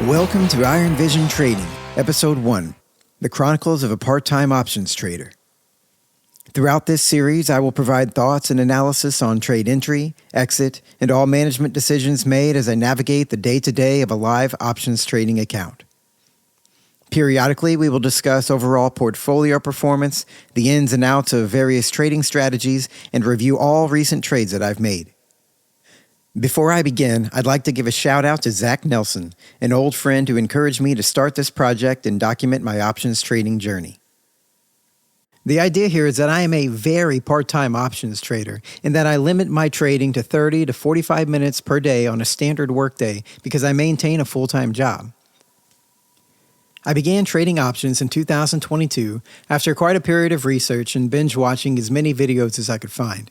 Welcome to Iron Vision Trading, Episode 1, The Chronicles of a Part-Time Options Trader. Throughout this series, I will provide thoughts and analysis on trade entry, exit, and all management decisions made as I navigate the day-to-day of a live options trading account. Periodically, we will discuss overall portfolio performance, the ins and outs of various trading strategies, and review all recent trades that I've made. Before I begin, I'd like to give a shout out to Zach Nelson, an old friend who encouraged me to start this project and document my options trading journey. The idea here is that I am a very part-time options trader and that I limit my trading to 30 to 45 minutes per day on a standard workday because I maintain a full-time job. I began trading options in 2022 after quite a period of research and binge watching as many videos as I could find.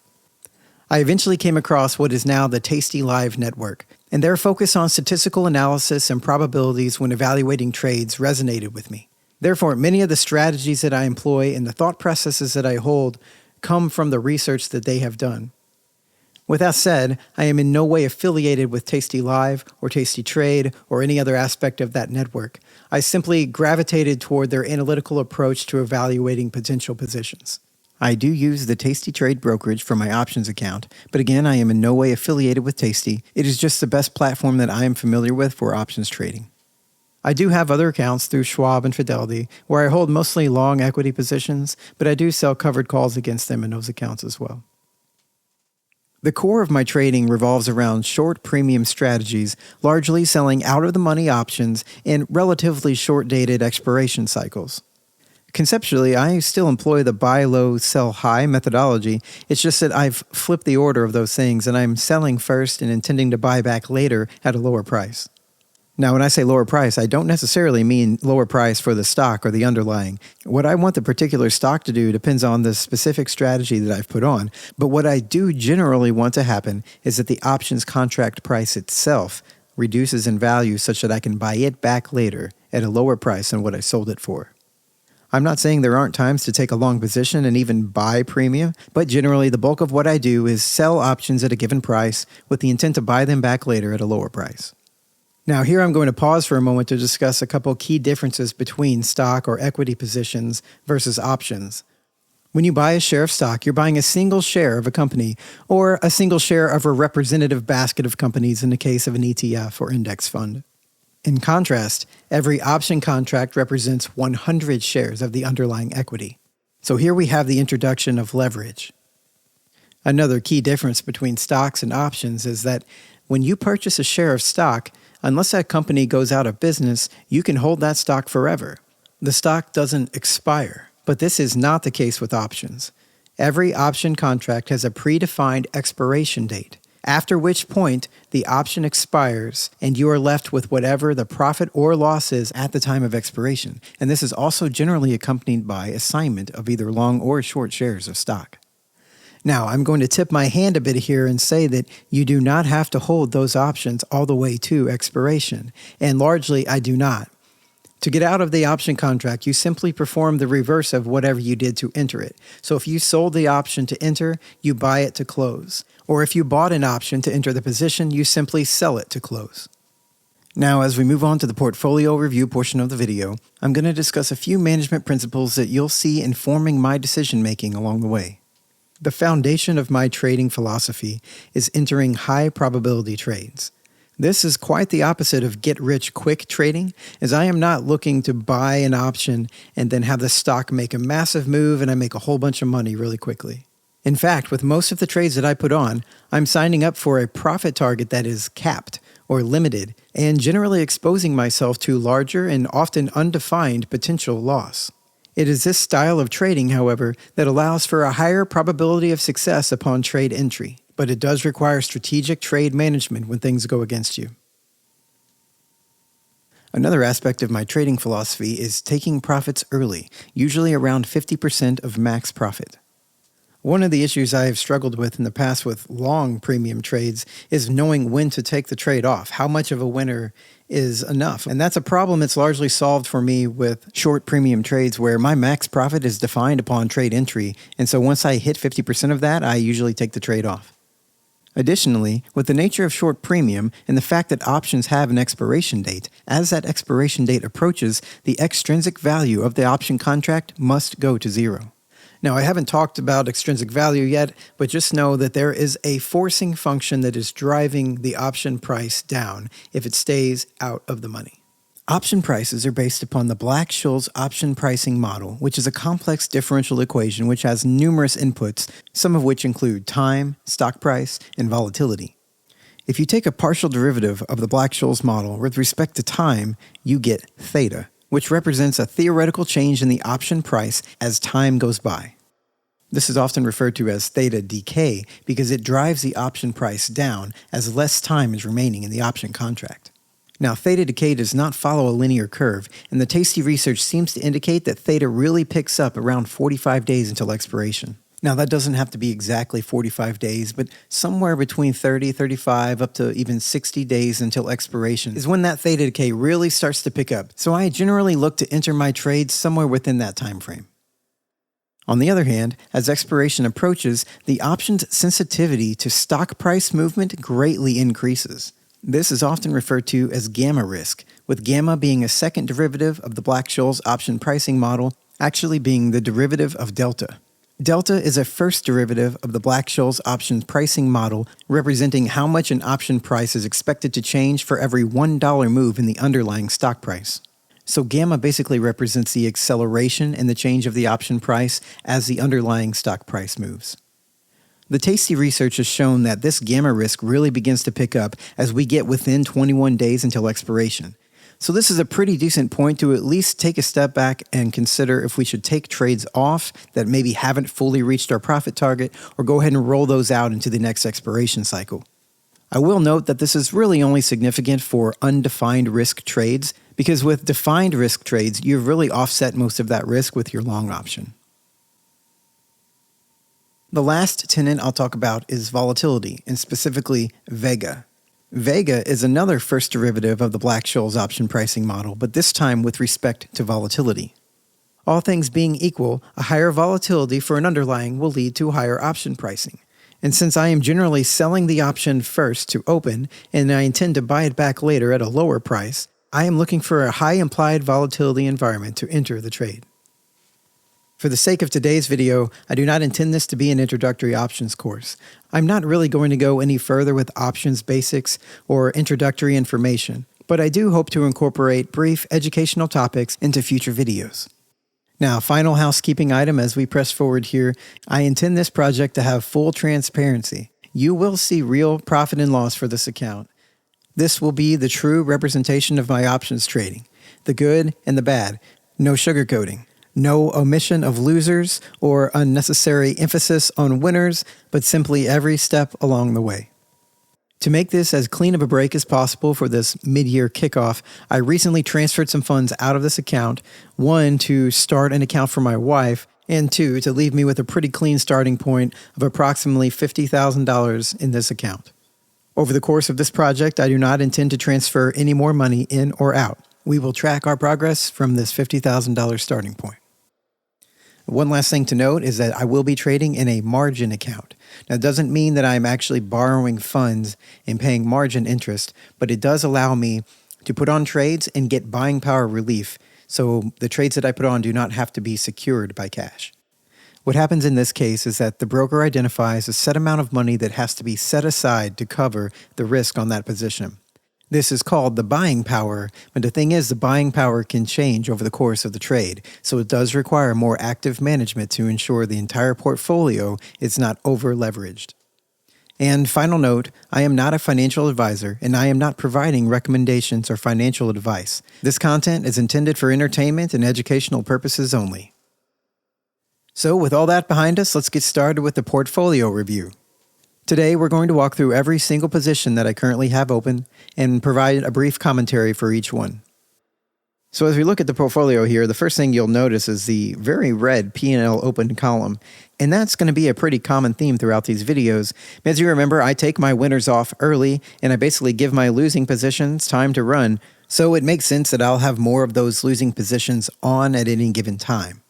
I eventually came across what is now the Tasty Live network, and their focus on statistical analysis and probabilities when evaluating trades resonated with me. Therefore, many of the strategies that I employ and the thought processes that I hold come from the research that they have done. With that said, I am in no way affiliated with Tasty Live or Tasty Trade or any other aspect of that network. I simply gravitated toward their analytical approach to evaluating potential positions. I do use the Tasty Trade brokerage for my options account, but again, I am in no way affiliated with Tasty. It is just the best platform that I am familiar with for options trading. I do have other accounts through Schwab and Fidelity, where I hold mostly long equity positions, but I do sell covered calls against them in those accounts as well. The core of my trading revolves around short premium strategies, largely selling out-of-the-money options in relatively short-dated expiration cycles. Conceptually, I still employ the buy low, sell high methodology. It's just that I've flipped the order of those things and I'm selling first and intending to buy back later at a lower price. Now, when I say lower price, I don't necessarily mean lower price for the stock or the underlying. What I want the particular stock to do depends on the specific strategy that I've put on. But what I do generally want to happen is that the options contract price itself reduces in value such that I can buy it back later at a lower price than what I sold it for. I'm not saying there aren't times to take a long position and even buy premium, but generally the bulk of what I do is sell options at a given price with the intent to buy them back later at a lower price. Now here I'm going to pause for a moment to discuss a couple key differences between stock or equity positions versus options. When you buy a share of stock, you're buying a single share of a company or a single share of a representative basket of companies in the case of an ETF or index fund. In contrast, every option contract represents 100 shares of the underlying equity. So here we have the introduction of leverage. Another key difference between stocks and options is that when you purchase a share of stock, unless that company goes out of business, you can hold that stock forever. The stock doesn't expire, but this is not the case with options. Every option contract has a predefined expiration date, after which point the option expires and you are left with whatever the profit or loss is at the time of expiration. And this is also generally accompanied by assignment of either long or short shares of stock. Now, I'm going to tip my hand a bit here and say that you do not have to hold those options all the way to expiration, and largely I do not. To get out of the option contract, you simply perform the reverse of whatever you did to enter it. So if you sold the option to enter, you buy it to close. Or if you bought an option to enter the position, you simply sell it to close. Now, as we move on to the portfolio review portion of the video, I'm going to discuss a few management principles that you'll see informing my decision-making along the way. The foundation of my trading philosophy is entering high probability trades. This is quite the opposite of get-rich-quick trading, as I am not looking to buy an option and then have the stock make a massive move and I make a whole bunch of money really quickly. In fact, with most of the trades that I put on, I'm signing up for a profit target that is capped or limited and generally exposing myself to larger and often undefined potential loss. It is this style of trading, however, that allows for a higher probability of success upon trade entry, but it does require strategic trade management when things go against you. Another aspect of my trading philosophy is taking profits early, usually around 50% of max profit. One of the issues I have struggled with in the past with long premium trades is knowing when to take the trade off, how much of a winner is enough. And that's a problem that's largely solved for me with short premium trades where my max profit is defined upon trade entry. And so once I hit 50% of that, I usually take the trade off. Additionally, with the nature of short premium and the fact that options have an expiration date, as that expiration date approaches, the extrinsic value of the option contract must go to zero. Now, I haven't talked about extrinsic value yet, but just know that there is a forcing function that is driving the option price down if it stays out of the money. Option prices are based upon the Black-Scholes option pricing model, which is a complex differential equation which has numerous inputs, some of which include time, stock price, and volatility. If you take a partial derivative of the Black-Scholes model with respect to time, you get theta, which represents a theoretical change in the option price as time goes by. This is often referred to as theta decay because it drives the option price down as less time is remaining in the option contract. Now, theta decay does not follow a linear curve, and the tasty research seems to indicate that theta really picks up around 45 days until expiration. Now, that doesn't have to be exactly 45 days, but somewhere between 30, 35, up to even 60 days until expiration is when that theta decay really starts to pick up, so I generally look to enter my trades somewhere within that time frame. On the other hand, as expiration approaches, the option's sensitivity to stock price movement greatly increases. This is often referred to as gamma risk, with gamma being a second derivative of the Black-Scholes option pricing model, actually being the derivative of delta. Delta is a first derivative of the Black-Scholes option pricing model, representing how much an option price is expected to change for every $1 move in the underlying stock price. So gamma basically represents the acceleration in the change of the option price as the underlying stock price moves. The tasty research has shown that this gamma risk really begins to pick up as we get within 21 days until expiration. So this is a pretty decent point to at least take a step back and consider if we should take trades off that maybe haven't fully reached our profit target or go ahead and roll those out into the next expiration cycle. I will note that this is really only significant for undefined risk trades because with defined risk trades, you've really offset most of that risk with your long option. The last tenet I'll talk about is volatility, and specifically Vega. Vega is another first derivative of the Black-Scholes option pricing model, but this time with respect to volatility. All things being equal, a higher volatility for an underlying will lead to higher option pricing. And since I am generally selling the option first to open, and I intend to buy it back later at a lower price, I am looking for a high implied volatility environment to enter the trade. For the sake of today's video, I do not intend this to be an introductory options course. I'm not really going to go any further with options basics or introductory information, but I do hope to incorporate brief educational topics into future videos. Now, final housekeeping item as we press forward here, I intend this project to have full transparency. You will see real profit and loss for this account. This will be the true representation of my options trading, the good and the bad, no sugarcoating. No omission of losers or unnecessary emphasis on winners, but simply every step along the way. To make this as clean of a break as possible for this mid-year kickoff, I recently transferred some funds out of this account, one to start an account for my wife, and two to leave me with a pretty clean starting point of approximately $50,000 in this account. Over the course of this project, I do not intend to transfer any more money in or out. We will track our progress from this $50,000 starting point. One last thing to note is that I will be trading in a margin account. Now, it doesn't mean that I'm actually borrowing funds and paying margin interest, but it does allow me to put on trades and get buying power relief, so the trades that I put on do not have to be secured by cash. What happens in this case is that the broker identifies a set amount of money that has to be set aside to cover the risk on that position. This is called the buying power, but the thing is the buying power can change over the course of the trade, so it does require more active management to ensure the entire portfolio is not over-leveraged. And final note, I am not a financial advisor, and I am not providing recommendations or financial advice. This content is intended for entertainment and educational purposes only. So with all that behind us, let's get started with the portfolio review. Today, we're going to walk through every single position that I currently have open and provide a brief commentary for each one. So as we look at the portfolio here, the first thing you'll notice is the very red P&L open column. And that's going to be a pretty common theme throughout these videos. As you remember, I take my winners off early, and I basically give my losing positions time to run. So it makes sense that I'll have more of those losing positions on at any given time.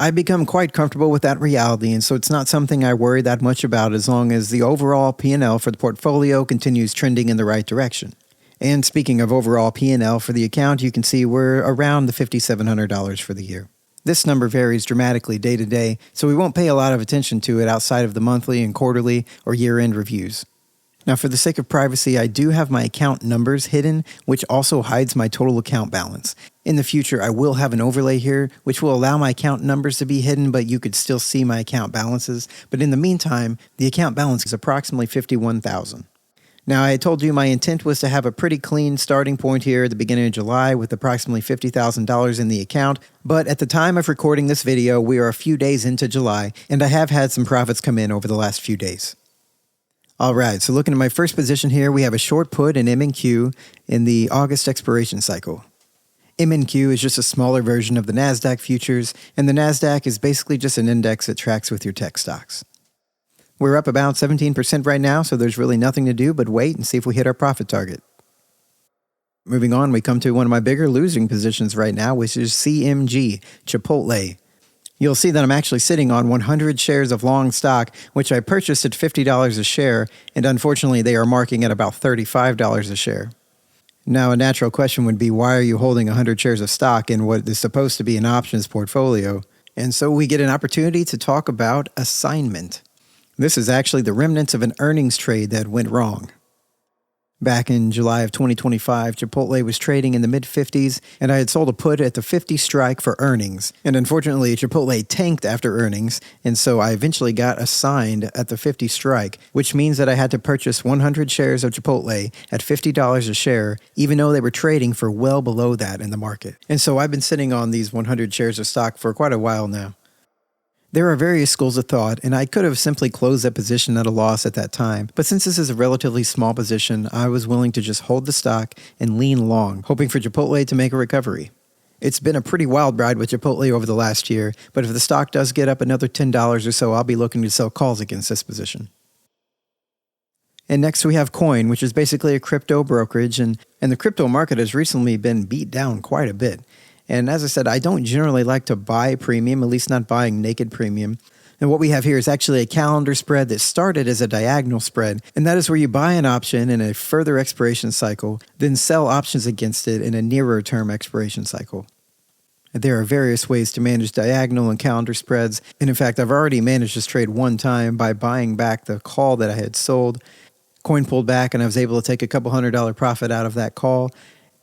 I've become quite comfortable with that reality, and so it's not something I worry that much about as long as the overall P&L for the portfolio continues trending in the right direction. And speaking of overall P&L for the account, you can see we're around the $5,700 for the year. This number varies dramatically day to day, so we won't pay a lot of attention to it outside of the monthly and quarterly or year-end reviews. Now, for the sake of privacy, I do have my account numbers hidden, which also hides my total account balance. In the future, I will have an overlay here, which will allow my account numbers to be hidden, but you could still see my account balances. But in the meantime, the account balance is approximately $51,000. Now, I told you my intent was to have a pretty clean starting point here at the beginning of July with approximately $50,000 in the account, but at the time of recording this video, we are a few days into July, and I have had some profits come in over the last few days. Alright, so looking at my first position here, we have a short put in M&Q in the August expiration cycle. M&Q is just a smaller version of the NASDAQ futures, and the NASDAQ is basically just an index that tracks with your tech stocks. We're up about 17% right now, so there's really nothing to do but wait and see if we hit our profit target. Moving on, we come to one of my bigger losing positions right now, which is CMG, Chipotle. You'll see that I'm actually sitting on 100 shares of long stock, which I purchased at $50 a share, and unfortunately they are marking at about $35 a share. Now, a natural question would be, why are you holding 100 shares of stock in what is supposed to be an options portfolio? And so we get an opportunity to talk about assignment. This is actually the remnants of an earnings trade that went wrong. Back in July of 2025, Chipotle was trading in the mid-50s, and I had sold a put at the 50 strike for earnings. And unfortunately, Chipotle tanked after earnings, and so I eventually got assigned at the 50 strike, which means that I had to purchase 100 shares of Chipotle at $50 a share, even though they were trading for well below that in the market. And so I've been sitting on these 100 shares of stock for quite a while now. There are various schools of thought, and I could have simply closed that position at a loss at that time, but since this is a relatively small position, I was willing to just hold the stock and lean long, hoping for Chipotle to make a recovery. It's been a pretty wild ride with Chipotle over the last year, but if the stock does get up another $10 or so, I'll be looking to sell calls against this position. And next we have Coin, which is basically a crypto brokerage, and the crypto market has recently been beat down quite a bit. And as I said, I don't generally like to buy premium, at least not buying naked premium. And what we have here is actually a calendar spread that started as a diagonal spread, and that is where you buy an option in a further expiration cycle, then sell options against it in a nearer term expiration cycle. There are various ways to manage diagonal and calendar spreads, and in fact, I've already managed this trade one time by buying back the call that I had sold. Coin pulled back, and I was able to take a couple $100 profit out of that call.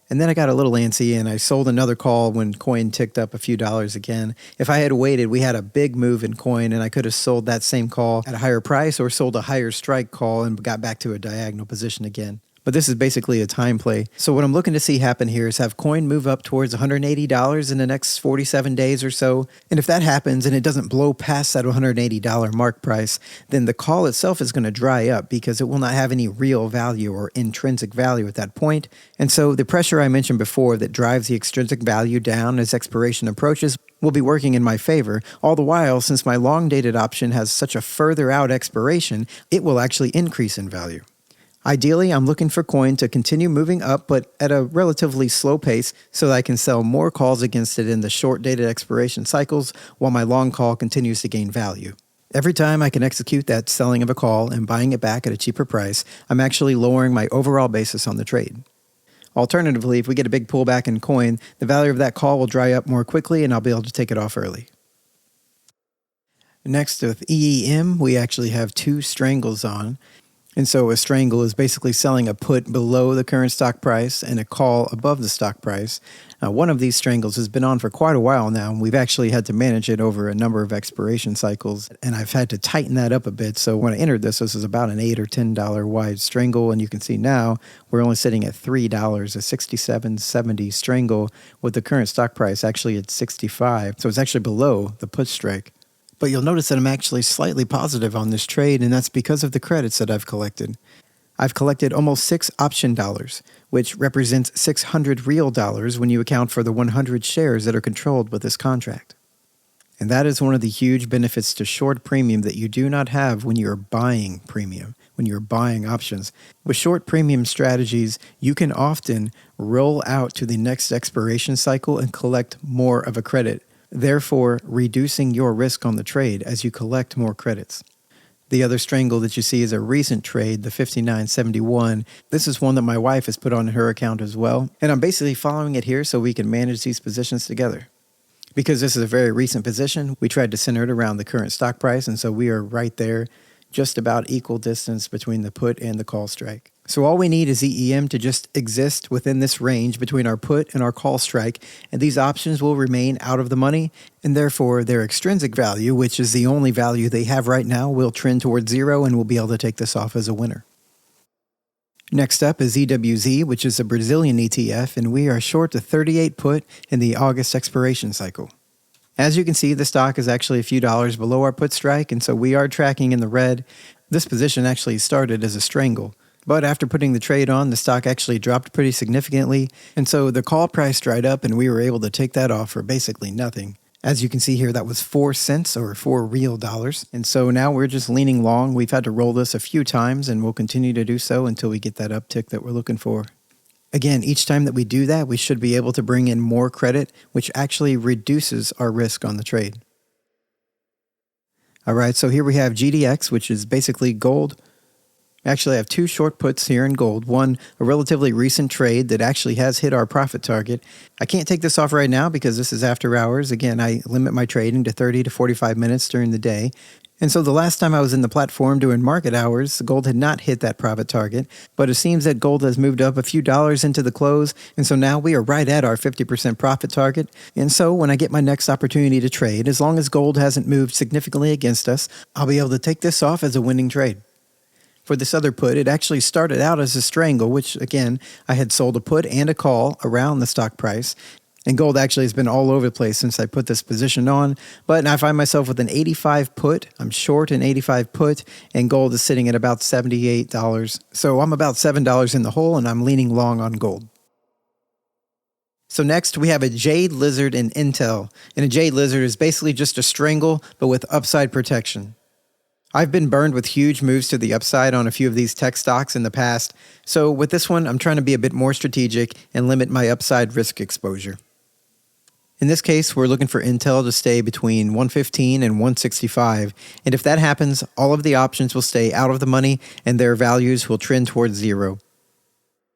And then I got a little antsy and I sold another call when Coin ticked up a few dollars again. If I had waited, we had a big move in Coin and I could have sold that same call at a higher price or sold a higher strike call and got back to a diagonal position again. But this is basically a time play. So what I'm looking to see happen here is have Coin move up towards $180 in the next 47 days or so. And if that happens and it doesn't blow past that $180 mark price, then the call itself is going to dry up because it will not have any real value or intrinsic value at that point. And so the pressure I mentioned before that drives the extrinsic value down as expiration approaches will be working in my favor. All the while, since my long-dated option has such a further out expiration, it will actually increase in value. Ideally, I'm looking for Coin to continue moving up, but at a relatively slow pace so that I can sell more calls against it in the short-dated expiration cycles while my long call continues to gain value. Every time I can execute that selling of a call and buying it back at a cheaper price, I'm actually lowering my overall basis on the trade. Alternatively, if we get a big pullback in Coin, the value of that call will dry up more quickly and I'll be able to take it off early. Next, with EEM, we actually have two strangles on. And so a strangle is basically selling a put below the current stock price and a call above the stock price. One of these strangles has been on for quite a while now, and we've actually had to manage it over a number of expiration cycles, and I've had to tighten that up a bit. So when I entered this was about an $8 or $10 wide strangle, and you can see now we're only sitting at $3, a 67.70 strangle, with the current stock price actually at 65. So it's actually below the put strike. But you'll notice that I'm actually slightly positive on this trade, and that's because of the credits that I've collected. I've collected almost 6 option dollars, which represents 600 real dollars when you account for the 100 shares that are controlled with this contract. And that is one of the huge benefits to short premium that you do not have when you're buying premium, when you're buying options. With short premium strategies, you can often roll out to the next expiration cycle and collect more of a credit therefore reducing your risk on the trade as you collect more credits. The other strangle that you see is a recent trade, the 5971. This is one that my wife has put on her account as well, and I'm basically following it here so we can manage these positions together. Because this is a very recent position, we tried to center it around the current stock price, and so we are right there, just about equal distance between the put and the call strike. So all we need is EEM to just exist within this range between our put and our call strike, and these options will remain out of the money, and therefore their extrinsic value, which is the only value they have right now, will trend towards zero, and we'll be able to take this off as a winner. Next up is EWZ, which is a Brazilian ETF, and we are short to 38 put in the August expiration cycle. As you can see, the stock is actually a few dollars below our put strike, and so we are tracking in the red. This position actually started as a strangle, but after putting the trade on, the stock actually dropped pretty significantly, and so the call price dried up and we were able to take that off for basically nothing. As you can see here, that was 4 cents or 4 real dollars, and so now we're just leaning long. We've had to roll this a few times, and we'll continue to do so until we get that uptick that we're looking for. Again, each time that we do that, we should be able to bring in more credit, which actually reduces our risk on the trade. All right, so here we have GDX, which is basically gold. Actually, I have 2 short puts here in gold. One, a relatively recent trade that actually has hit our profit target. I can't take this off right now because this is after hours. Again, I limit my trading to 30 to 45 minutes during the day. And so the last time I was in the platform during market hours, gold had not hit that profit target, but it seems that gold has moved up a few dollars into the close, and so now we are right at our 50% profit target. And so when I get my next opportunity to trade, as long as gold hasn't moved significantly against us, I'll be able to take this off as a winning trade. For this other put, it actually started out as a strangle, which again, I had sold a put and a call around the stock price. And gold actually has been all over the place since I put this position on. But I find myself with an 85 put. I'm short an 85 put, and gold is sitting at about $78. So I'm about $7 in the hole, and I'm leaning long on gold. So next, we have a Jade Lizard in Intel. And a Jade Lizard is basically just a strangle, but with upside protection. I've been burned with huge moves to the upside on a few of these tech stocks in the past. So with this one, I'm trying to be a bit more strategic and limit my upside risk exposure. In this case, we're looking for Intel to stay between 115 and 165, and if that happens, all of the options will stay out of the money and their values will trend towards zero.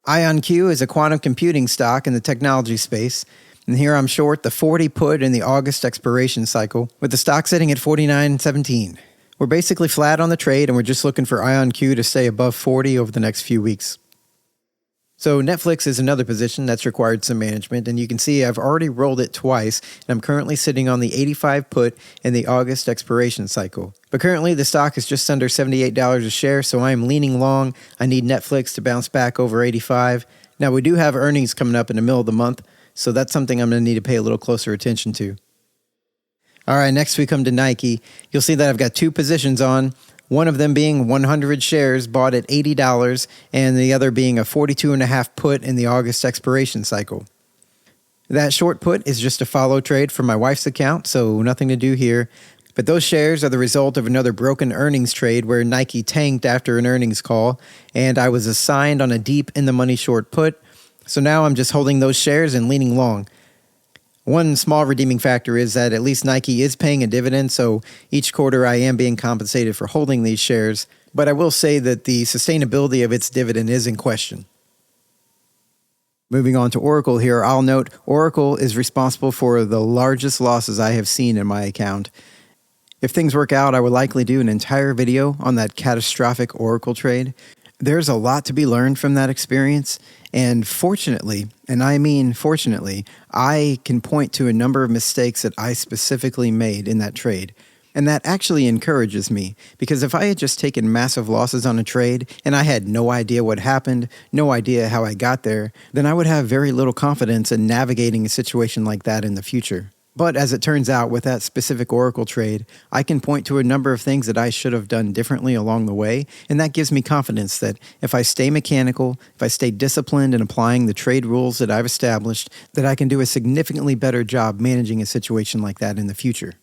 IonQ is a quantum computing stock in the technology space, and here I'm short the 40 put in the August expiration cycle, with the stock sitting at 49.17. We're basically flat on the trade, and we're just looking for IonQ to stay above 40 over the next few weeks. So Netflix is another position that's required some management, and you can see I've already rolled it twice, and I'm currently sitting on the 85 put in the August expiration cycle. But currently the stock is just under $78 a share, so I am leaning long. I need Netflix to bounce back over 85. Now we do have earnings coming up in the middle of the month, so that's something I'm going to need to pay a little closer attention to. All right, next we come to Nike. You'll see that I've got 2 positions on. One of them being 100 shares bought at $80, and the other being a 42.5 put in the August expiration cycle. That short put is just a follow trade from my wife's account, so nothing to do here. But those shares are the result of another broken earnings trade where Nike tanked after an earnings call, and I was assigned on a deep in the money short put. So now I'm just holding those shares and leaning long. One small redeeming factor is that at least Nike is paying a dividend, so each quarter I am being compensated for holding these shares, but I will say that the sustainability of its dividend is in question. Moving on to Oracle here, I'll note Oracle is responsible for the largest losses I have seen in my account. If things work out, I would likely do an entire video on that catastrophic Oracle trade. There's a lot to be learned from that experience, and fortunately, and I mean fortunately, I can point to a number of mistakes that I specifically made in that trade. And that actually encourages me, because if I had just taken massive losses on a trade and I had no idea what happened, no idea how I got there, then I would have very little confidence in navigating a situation like that in the future. But as it turns out, with that specific Oracle trade, I can point to a number of things that I should have done differently along the way, and that gives me confidence that if I stay mechanical, if I stay disciplined in applying the trade rules that I've established, that I can do a significantly better job managing a situation like that in the future.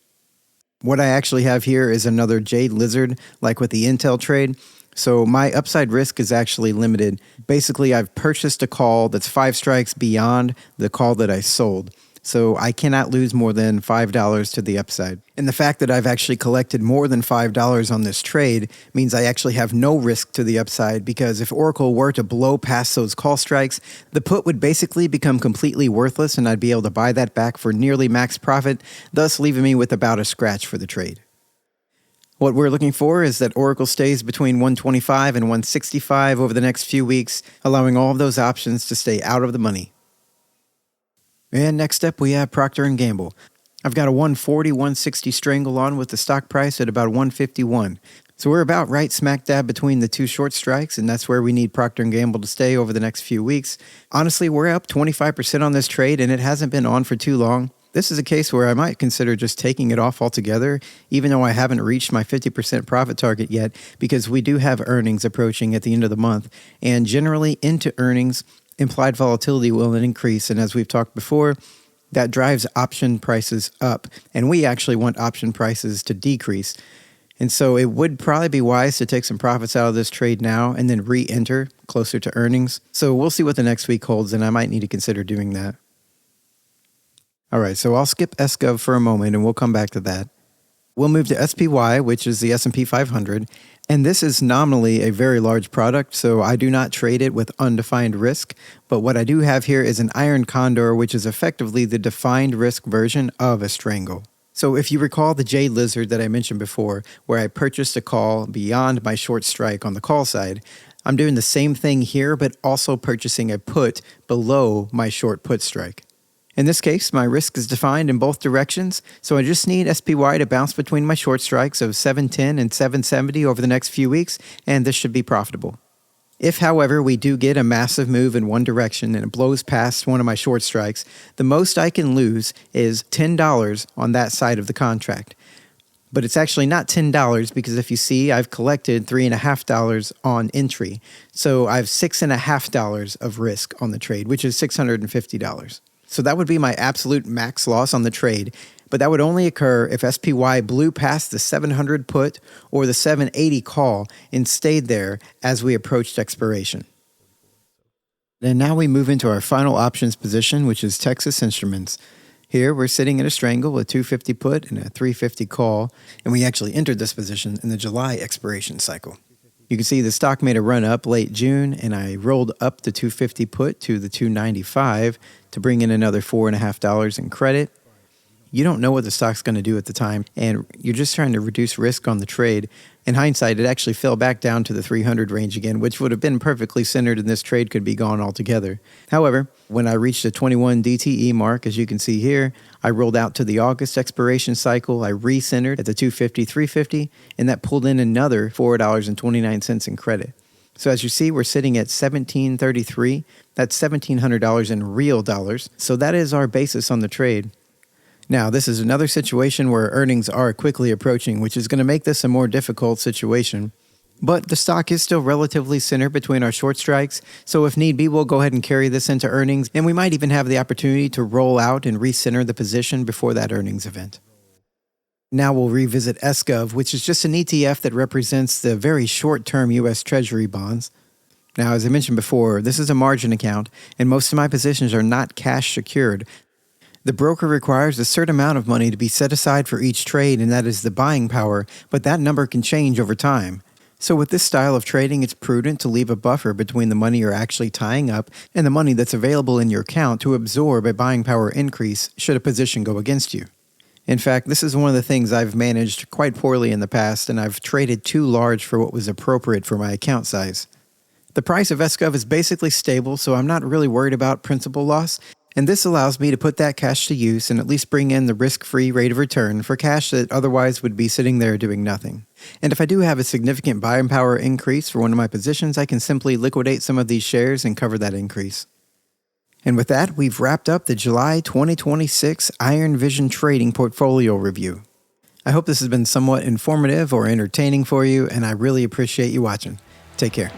What I actually have here is another Jade Lizard, like with the Intel trade. So my upside risk is actually limited. Basically, I've purchased a call that's 5 strikes beyond the call that I sold. so I cannot lose more than $5 to the upside. And the fact that I've actually collected more than $5 on this trade means I actually have no risk to the upside, because if Oracle were to blow past those call strikes, the put would basically become completely worthless and I'd be able to buy that back for nearly max profit, thus leaving me with about a scratch for the trade. What we're looking for is that Oracle stays between 125 and 165 over the next few weeks, allowing all of those options to stay out of the money. And next up, we have Procter & Gamble. I've got a 140-160 strangle on with the stock price at about 151. So we're about right smack dab between the two short strikes, and that's where we need Procter & Gamble to stay over the next few weeks. Honestly, we're up 25% on this trade, and it hasn't been on for too long. This is a case where I might consider just taking it off altogether, even though I haven't reached my 50% profit target yet, because we do have earnings approaching at the end of the month, and generally into earnings, implied volatility will increase, and as we've talked before, that drives option prices up, and we actually want option prices to decrease. And so it would probably be wise to take some profits out of this trade now and then re-enter closer to earnings. So we'll see what the next week holds, and I might need to consider doing that. All right, so I'll skip SGov for a moment, and we'll come back to that. We'll move to SPY, which is the S&P 500, and this is nominally a very large product, so I do not trade it with undefined risk, but what I do have here is an iron condor, which is effectively the defined risk version of a strangle. So if you recall the Jade Lizard that I mentioned before, where I purchased a call beyond my short strike on the call side, I'm doing the same thing here, but also purchasing a put below my short put strike. In this case, my risk is defined in both directions, so I just need SPY to bounce between my short strikes of 710 and 770 over the next few weeks, and this should be profitable. If, however, we do get a massive move in one direction and it blows past one of my short strikes, the most I can lose is $10 on that side of the contract. But it's actually not $10 because if you see, I've collected $3.50 on entry, so I have $6.50 of risk on the trade, which is $650. So that would be my absolute max loss on the trade, but that would only occur if SPY blew past the 700 put or the 780 call and stayed there as we approached expiration. And now we move into our final options position, which is Texas Instruments. Here we're sitting at a strangle, a 250 put and a 350 call, and we actually entered this position in the July expiration cycle. You can see the stock made a run up late June, and I rolled up the 250 put to the 295 to bring in another $4.50 in credit. You don't know what the stock's going to do at the time, and you're just trying to reduce risk on the trade. In hindsight, it actually fell back down to the 300 range again, which would have been perfectly centered, and this trade could be gone altogether. However, when I reached the 21 DTE mark, as you can see here, I rolled out to the August expiration cycle. I re-centered at the 250, 350, and that pulled in another $4.29 in credit. So as you see, we're sitting at $1,733. That's $1,700 in real dollars. So that is our basis on the trade. Now, this is another situation where earnings are quickly approaching, which is going to make this a more difficult situation. But the stock is still relatively centered between our short strikes, so if need be, we'll go ahead and carry this into earnings, and we might even have the opportunity to roll out and recenter the position before that earnings event. Now we'll revisit SGov, which is just an ETF that represents the very short-term U.S. Treasury bonds. Now, as I mentioned before, this is a margin account, and most of my positions are not cash secured. The broker requires a certain amount of money to be set aside for each trade, and that is the buying power, but that number can change over time. So with this style of trading, it's prudent to leave a buffer between the money you're actually tying up and the money that's available in your account to absorb a buying power increase should a position go against you. In fact, this is one of the things I've managed quite poorly in the past, and I've traded too large for what was appropriate for my account size. The price of SGov is basically stable, so I'm not really worried about principal loss, and this allows me to put that cash to use and at least bring in the risk-free rate of return for cash that otherwise would be sitting there doing nothing. And if I do have a significant buying power increase for one of my positions, I can simply liquidate some of these shares and cover that increase. And with that, we've wrapped up the July 2026 Iron Vision Trading Portfolio Review. I hope this has been somewhat informative or entertaining for you, and I really appreciate you watching. Take care.